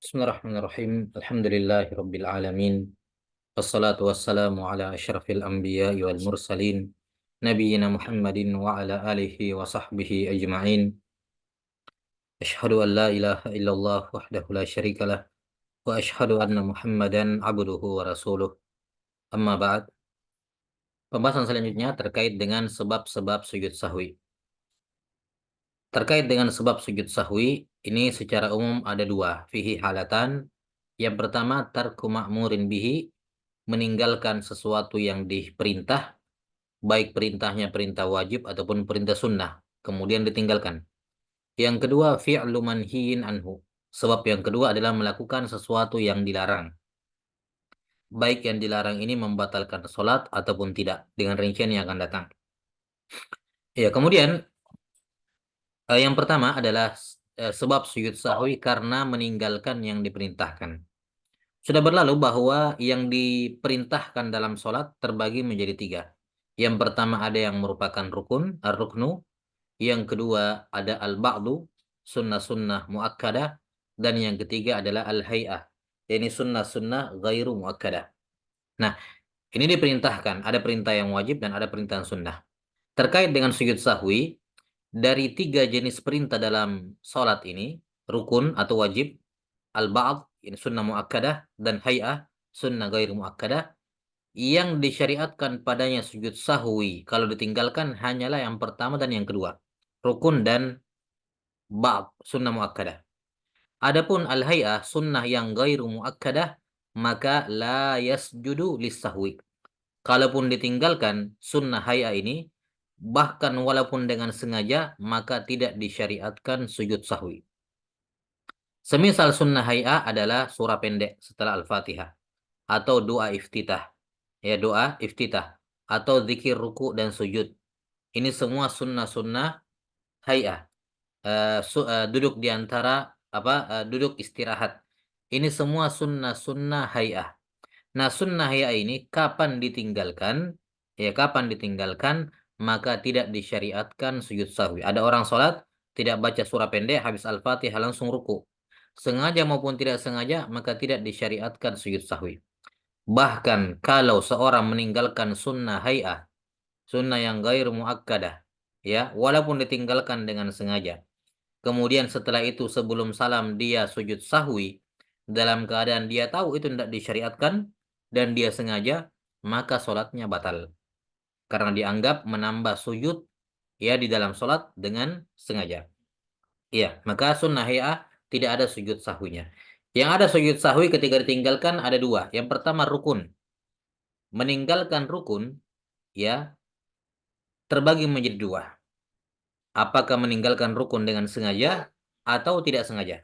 Bismillahirrahmanirrahim. Alhamdulillahirabbil alamin. Wassalatu wassalamu ala asyrafil anbiya'i wal mursalin nabiyyina Muhammadin wa ala alihi wa sahbihi ajma'in. Asyhadu an la ilaha illallah wahdahu la syarikalah wa asyhadu anna Muhammadan abduhu wa rasuluh. Amma ba'd. Pembahasan selanjutnya terkait dengan sebab-sebab sujud sahwi. Terkait dengan sebab sujud sahwi, ini secara umum ada dua, fihi halatan. Yang pertama, tarku ma'murin bihi, meninggalkan sesuatu yang diperintah, baik perintahnya perintah wajib ataupun perintah sunnah, kemudian ditinggalkan. Yang kedua, fi'lu manhiyin anhu. Sebab yang kedua adalah melakukan sesuatu yang dilarang. Baik yang dilarang ini membatalkan sholat ataupun tidak, dengan rincian yang akan datang. Ya, kemudian yang pertama adalah sebab sujud sahwi karena meninggalkan yang diperintahkan. Sudah berlalu bahwa yang diperintahkan dalam sholat terbagi menjadi tiga. Yang pertama ada yang merupakan rukun, ar-ruknu. Yang kedua ada al-ba'du, sunnah-sunnah muakkadah. Dan yang ketiga adalah al-hay'ah, yakni sunnah-sunnah ghairu muakkadah. Nah, ini diperintahkan. Ada perintah yang wajib dan ada perintah sunnah. Terkait dengan sujud sahwi, dari tiga jenis perintah dalam sholat ini, rukun atau wajib, al-ba'd, ini sunnah muakkadah, dan hay'ah, sunnah ghairu muakkadah, yang disyariatkan padanya sujud sahwi kalau ditinggalkan hanyalah yang pertama dan yang kedua, rukun dan ba'd, sunnah muakkadah. Adapun al-hay'ah, sunnah yang ghairu muakkadah, maka la yasjudu lis-sahwi. Kalaupun ditinggalkan sunnah hay'ah ini, bahkan walaupun dengan sengaja, maka tidak disyariatkan sujud sahwi. Semisal sunnah hay'ah adalah surah pendek setelah Al-Fatihah atau doa iftitah. Ya, doa iftitah atau zikir ruku dan sujud. Ini semua sunnah-sunnah hay'ah. Duduk di antara duduk istirahat. Ini semua sunnah-sunnah hay'ah. Nah, sunnah hay'ah ini kapan ditinggalkan? Ya, kapan ditinggalkan, maka tidak disyariatkan sujud sahwi. Ada orang sholat tidak baca surah pendek, habis Al-Fatihah langsung ruku. Sengaja maupun tidak sengaja, maka tidak disyariatkan sujud sahwi. Bahkan kalau seorang meninggalkan sunnah hay'ah, sunnah yang gair muakkadah, ya, walaupun ditinggalkan dengan sengaja. Kemudian setelah itu sebelum salam dia sujud sahwi, dalam keadaan dia tahu itu tidak disyariatkan dan dia sengaja, maka sholatnya batal. Karena dianggap menambah sujud ya di dalam sholat dengan sengaja. Iya, maka sunnah hay'ah tidak ada sujud sahwinya. Yang ada sujud sahwi ketika ditinggalkan ada dua. Yang pertama rukun. Meninggalkan rukun ya terbagi menjadi dua. Apakah meninggalkan rukun dengan sengaja atau tidak sengaja?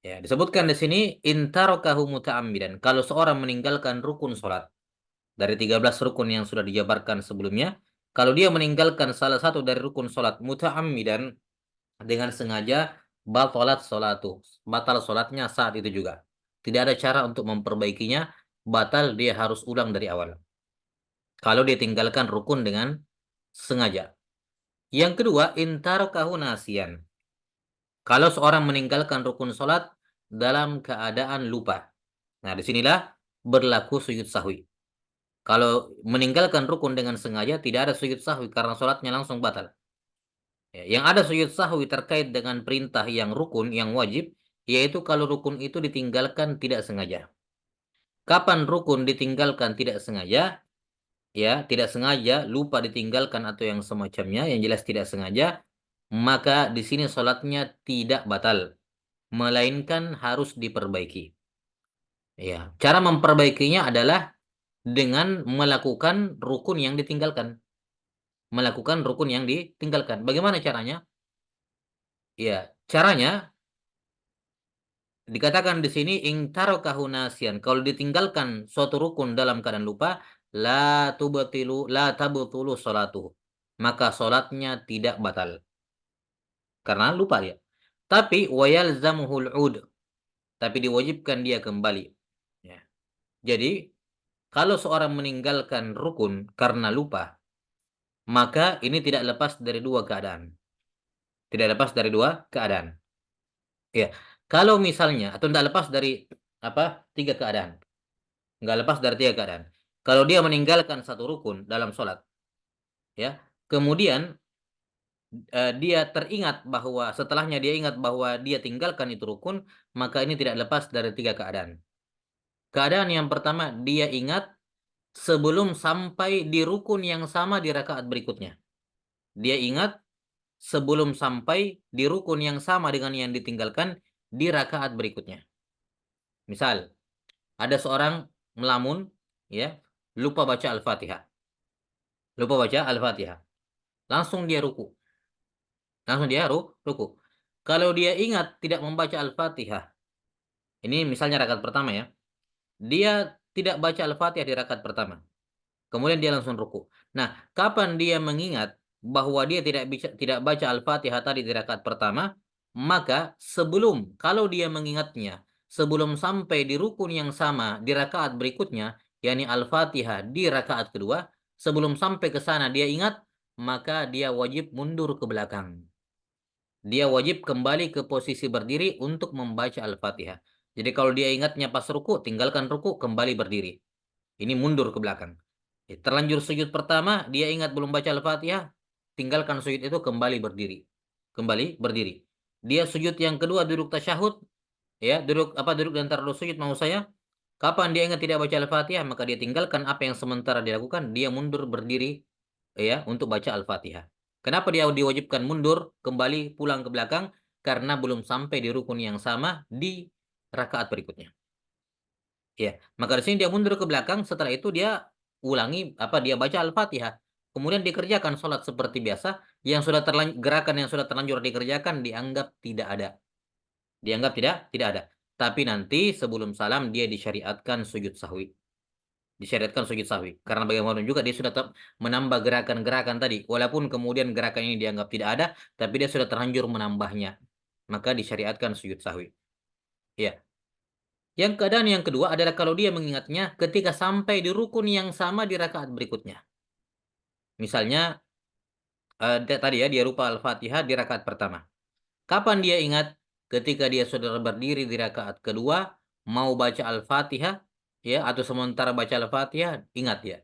Ya, disebutkan di sini intarokahu muta'ammidan. Kalau seorang meninggalkan rukun sholat dari 13 rukun yang sudah dijabarkan sebelumnya, kalau dia meninggalkan salah satu dari rukun sholat muta'ammidan dengan sengaja, batalat sholatu. Batal sholatnya saat itu juga. Tidak ada cara untuk memperbaikinya, batal dia harus ulang dari awal. Kalau dia tinggalkan rukun dengan sengaja. Yang kedua, intarokahu nasiyan. Kalau seorang meninggalkan rukun sholat dalam keadaan lupa. Nah, disinilah berlaku sujud sahwi. Kalau meninggalkan rukun dengan sengaja, tidak ada sujud sahwi karena sholatnya langsung batal. Ya, yang ada sujud sahwi terkait dengan perintah yang rukun, yang wajib, yaitu kalau rukun itu ditinggalkan tidak sengaja. Kapan rukun ditinggalkan tidak sengaja? Ya, tidak sengaja, lupa ditinggalkan atau yang semacamnya, yang jelas tidak sengaja, maka di sini sholatnya tidak batal, melainkan harus diperbaiki. Ya, cara memperbaikinya adalah dengan melakukan rukun yang ditinggalkan. Melakukan rukun yang ditinggalkan. Bagaimana caranya? Ya, caranya dikatakan di sini ingtarokahu nasian. Kalau ditinggalkan suatu rukun dalam keadaan lupa, la tabutulu sholatuh. Maka sholatnya tidak batal. Karena lupa dia. Tapi wayalzamuhul ud. Tapi diwajibkan dia kembali. Ya. Jadi, kalau seorang meninggalkan rukun karena lupa, maka ini tidak lepas dari dua keadaan. Tidak lepas dari dua keadaan. Ya. Kalau misalnya atau tidak lepas dari apa tiga keadaan, nggak lepas dari tiga keadaan. Kalau dia meninggalkan satu rukun dalam sholat, ya, kemudian dia teringat bahwa setelahnya dia ingat bahwa dia tinggalkan itu rukun, maka ini tidak lepas dari tiga keadaan. Keadaan yang pertama, dia ingat sebelum sampai di rukun yang sama di rakaat berikutnya. Dia ingat sebelum sampai di rukun yang sama dengan yang ditinggalkan di rakaat berikutnya. Misal, ada seorang melamun, ya, lupa baca Al-Fatihah. Lupa baca Al-Fatihah. Langsung dia ruku. Langsung dia ruku. Kalau dia ingat tidak membaca Al-Fatihah, ini misalnya rakaat pertama ya. Dia tidak baca Al-Fatihah di rakaat pertama. Kemudian dia langsung ruku. Nah, kapan dia mengingat bahwa dia tidak baca Al-Fatihah tadi di rakaat pertama, maka kalau dia mengingatnya sebelum sampai di rukun yang sama di rakaat berikutnya, yakni Al-Fatihah di rakaat kedua, sebelum sampai ke sana dia ingat, maka dia wajib mundur ke belakang. Dia wajib kembali ke posisi berdiri untuk membaca Al-Fatihah. Jadi kalau dia ingatnya pas ruku, tinggalkan ruku, kembali berdiri. Ini mundur ke belakang. Terlanjur sujud pertama, dia ingat belum baca Al-Fatihah, tinggalkan sujud itu, kembali berdiri. Kembali berdiri. Dia sujud yang kedua duduk tasyahud, ya, duduk dan taruh sujud mau saya. Kapan dia ingat tidak baca Al-Fatihah, maka dia tinggalkan apa yang sementara dilakukan, dia mundur berdiri, ya, untuk baca Al-Fatihah. Kenapa dia diwajibkan mundur, kembali pulang ke belakang? Karena belum sampai di rukun yang sama di rakaat berikutnya. Ya, maka di sini dia mundur ke belakang. Setelah itu dia ulangi dia baca Al-Fatihah. Kemudian dikerjakan sholat seperti biasa. Gerakan yang sudah terlanjur dikerjakan dianggap tidak ada. Dianggap tidak ada. Tapi nanti sebelum salam dia disyariatkan sujud sahwi. Disyariatkan sujud sahwi. Karena bagaimanapun juga dia sudah menambah gerakan-gerakan tadi. Walaupun kemudian gerakan ini dianggap tidak ada, tapi dia sudah terlanjur menambahnya. Maka disyariatkan sujud sahwi. Ya. Yang keadaan yang kedua adalah kalau dia mengingatnya ketika sampai di rukun yang sama di rakaat berikutnya. Misalnya tadi ya dia lupa Al-Fatihah di rakaat pertama. Kapan dia ingat? Ketika dia sudah berdiri di rakaat kedua, mau baca Al-Fatihah, ya, atau sementara baca Al-Fatihah, ingat ya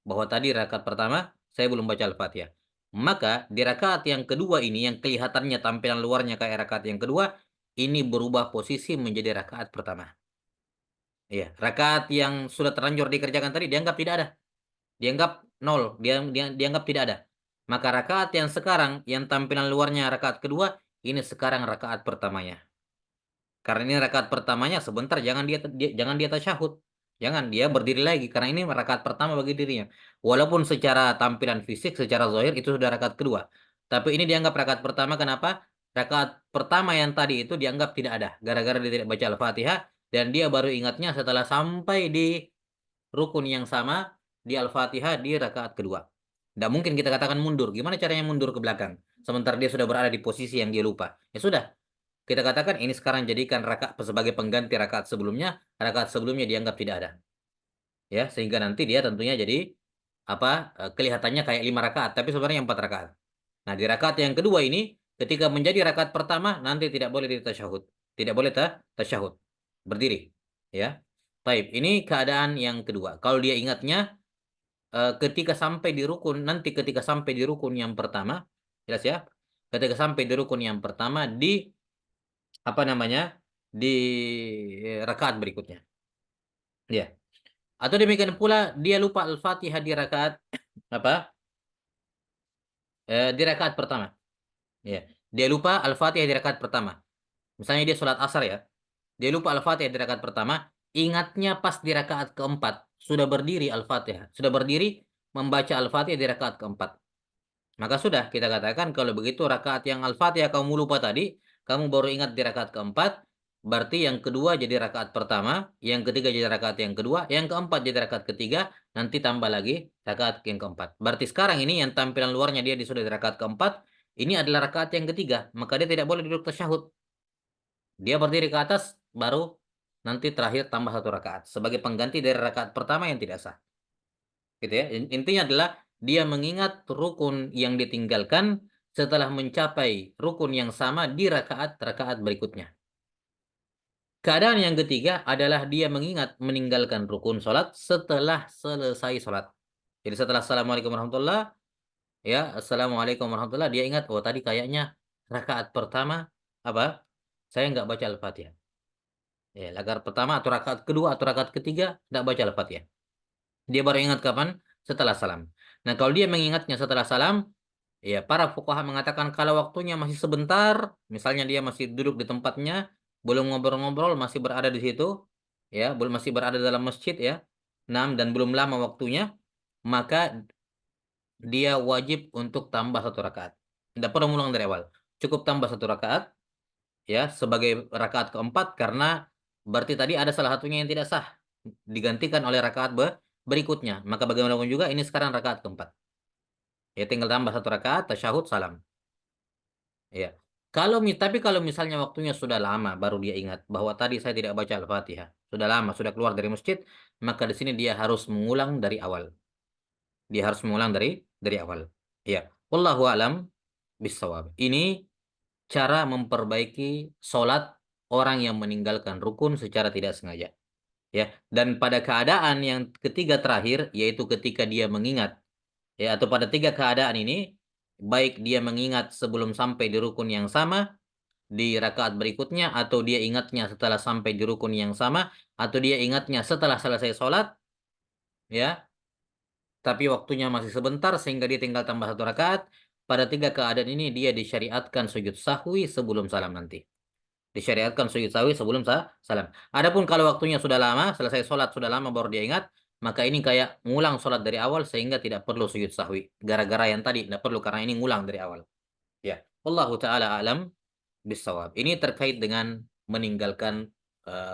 bahwa tadi rakaat pertama saya belum baca Al-Fatihah. Maka di rakaat yang kedua ini yang kelihatannya tampilan luarnya kayak rakaat yang kedua, ini berubah posisi menjadi rakaat pertama. Iya, rakaat yang sudah terlanjur dikerjakan tadi dianggap tidak ada. Dianggap nol, dianggap tidak ada. Maka rakaat yang sekarang, yang tampilan luarnya rakaat kedua, ini sekarang rakaat pertamanya. Karena ini rakaat pertamanya, sebentar jangan dia tasyahud. Jangan, dia berdiri lagi karena ini rakaat pertama bagi dirinya. Walaupun secara tampilan fisik, secara zahir itu sudah rakaat kedua. Tapi ini dianggap rakaat pertama, kenapa? Rakaat pertama yang tadi itu dianggap tidak ada. Gara-gara dia tidak baca Al-Fatihah, dan dia baru ingatnya setelah sampai di rukun yang sama di Al-Fatihah di rakaat kedua. Tidak mungkin kita katakan mundur. Gimana caranya mundur ke belakang? Sementara dia sudah berada di posisi yang dia lupa. Ya sudah, kita katakan ini sekarang jadikan rakaat sebagai pengganti rakaat sebelumnya dianggap tidak ada. Ya, sehingga nanti dia tentunya jadi kelihatannya kayak 5 rakaat, tapi sebenarnya 4 rakaat. Nah, di rakaat yang kedua ini, ketika menjadi rakaat pertama, nanti tidak boleh ditasyahud. Tidak boleh tasyahud. Berdiri. Ya. Baik, ini keadaan yang kedua. Kalau dia ingatnya ketika sampai di rukun yang pertama, jelas ya. Ketika sampai di rukun yang pertama di apa namanya? Di rakaat berikutnya. Ya. Atau demikian pula dia lupa Al-Fatihah di rakaat apa? Di rakaat pertama. Ya. Dia lupa Al-Fatihah di rakaat pertama. Misalnya dia sholat asar ya. Dia lupa Al-Fatihah di rakaat pertama, ingatnya pas di rakaat keempat, sudah berdiri Al-Fatihah, sudah berdiri membaca Al-Fatihah di rakaat keempat. Maka sudah kita katakan kalau begitu rakaat yang Al-Fatihah kamu lupa tadi, kamu baru ingat di rakaat keempat, berarti yang kedua jadi rakaat pertama, yang ketiga jadi rakaat yang kedua, yang keempat jadi rakaat ketiga, nanti tambah lagi rakaat yang keempat. Berarti sekarang ini yang tampilan luarnya dia sudah di rakaat keempat, ini adalah rakaat yang ketiga, maka dia tidak boleh duduk tasyahud. Dia berdiri ke atas, baru nanti terakhir tambah 1 rakaat sebagai pengganti dari rakaat pertama yang tidak sah. Gitu ya. Intinya adalah dia mengingat rukun yang ditinggalkan setelah mencapai rukun yang sama di rakaat-rakaat berikutnya. Keadaan yang ketiga adalah dia mengingat meninggalkan rukun sholat setelah selesai sholat. Jadi setelah Assalamualaikum warahmatullah, ya Assalamualaikum warahmatullah, dia ingat, oh tadi kayaknya rakaat pertama apa? Saya nggak baca Al-Fatihah. Ya, rakaat pertama atau rakaat kedua atau rakaat ketiga nggak baca Al-Fatihah. Dia baru ingat kapan? Setelah salam. Nah, kalau dia mengingatnya setelah salam, ya para fuqaha mengatakan kalau waktunya masih sebentar, misalnya dia masih duduk di tempatnya, belum ngobrol-ngobrol, masih berada di situ, ya, belum masih berada dalam masjid ya, dan belum lama waktunya, maka dia wajib untuk tambah satu rakaat. Tidak perlu mengulang dari awal. Cukup tambah satu rakaat, ya, sebagai rakaat keempat karena berarti tadi ada salah satunya yang tidak sah, digantikan oleh rakaat berikutnya. Maka bagaimanapun juga ini sekarang rakaat keempat. Ya tinggal tambah satu rakaat, tasyahud, salam. Ya. Tapi kalau misalnya waktunya sudah lama baru dia ingat bahwa tadi saya tidak baca Al-Fatihah. Sudah lama, sudah keluar dari masjid, maka di sini dia harus mengulang dari awal. Dia harus mengulang dari awal. Ya. Wallahu alam bisawab. Ini cara memperbaiki solat orang yang meninggalkan rukun secara tidak sengaja. Ya. Dan pada keadaan yang ketiga terakhir, yaitu ketika dia mengingat, ya, atau pada tiga keadaan ini, baik dia mengingat sebelum sampai di rukun yang sama, di rakaat berikutnya, atau dia ingatnya setelah sampai di rukun yang sama, atau dia ingatnya setelah selesai sholat, ya, tapi waktunya masih sebentar sehingga dia tinggal tambah satu rakaat. Pada tiga keadaan ini dia disyariatkan sujud sahwi sebelum salam nanti. Disyariatkan sujud sahwi sebelum salam. Adapun kalau waktunya sudah lama, selesai sholat sudah lama baru dia ingat, maka ini kayak ngulang sholat dari awal sehingga tidak perlu sujud sahwi. Gara-gara yang tadi tidak perlu karena ini ngulang dari awal. Ya, Allahu taala alam bisawab. Ini terkait dengan meninggalkan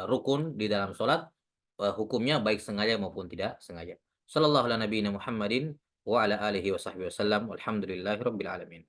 rukun di dalam sholat, hukumnya baik sengaja maupun tidak sengaja. Sallallahu ala nabiyina Muhammadin wa ala alihi wa sahbihi wasallam. Walhamdulillahi rabbil alamin.